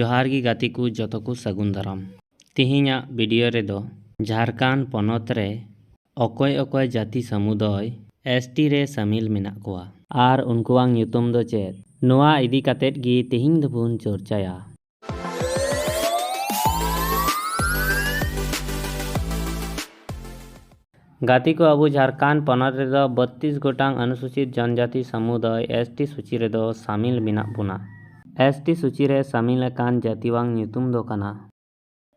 जोहार गी गाती को जतो को सगुन दाराम। तिहिᱧᱟ वीडियो रेदो झारखंड पनत रे अकोय अकोय जाति समुदाय एसटी रे शामिल मेना कोआ आर उनकुवांग ᱧᱩᱛᱩᱢ दो चेद नोआ इदी कातेद गी तिहिᱧ दोबोन चर्चाया। गाती को अबू झारखंड पनत रेदो 32 गोटांग अनुसूचित जनजाति समुदाय एसटी सूची रेदो शामिल मेना बुना। एसटी सूची रे शामिल अकान जातिवांग ᱧᱩᱛᱩᱢ दो कना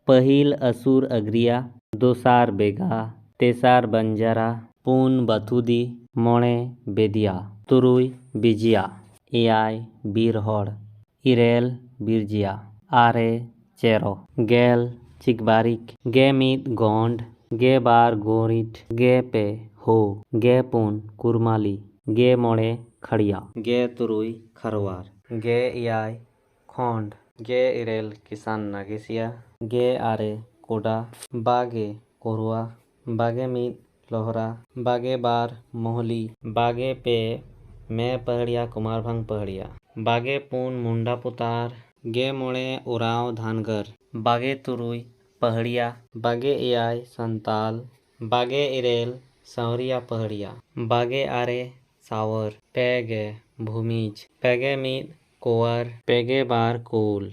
पहिल असुर अग्रिया, दोसार बेगा, तेसार बंजारा, पुन बथुदी, मोणे बेदिया, तुरुई बिजिया, एयाय बीरहड़, इरेल बिरजिया, आरे चेरो, गेल चिकबारिक, गे मीद गोंड, गे बार गोरिट, गे पे हो, गे पुन कुरमाली, गे मोणे खड़िया, गे तुरुई खरवार, गे एयाय खोंड, गे इरेल किसान नागेसिया, गे आरे कोडा, बागे कोरुआ, बागे मीद लोहरा, बागे बार मोहली, बागे पे मैं पहड़िया कुमारभंग पहड़िया, बागे पुन मुंडा पुतार, गे मोणे उराव धानगर, बागे तुरुई पहड़िया, बागे एयाय संताल, बागे इरेल सांवरिया पहड़िया, बागे आरे सावर, Paige Bhumij, Paige मीद cover, Paige बार कोल,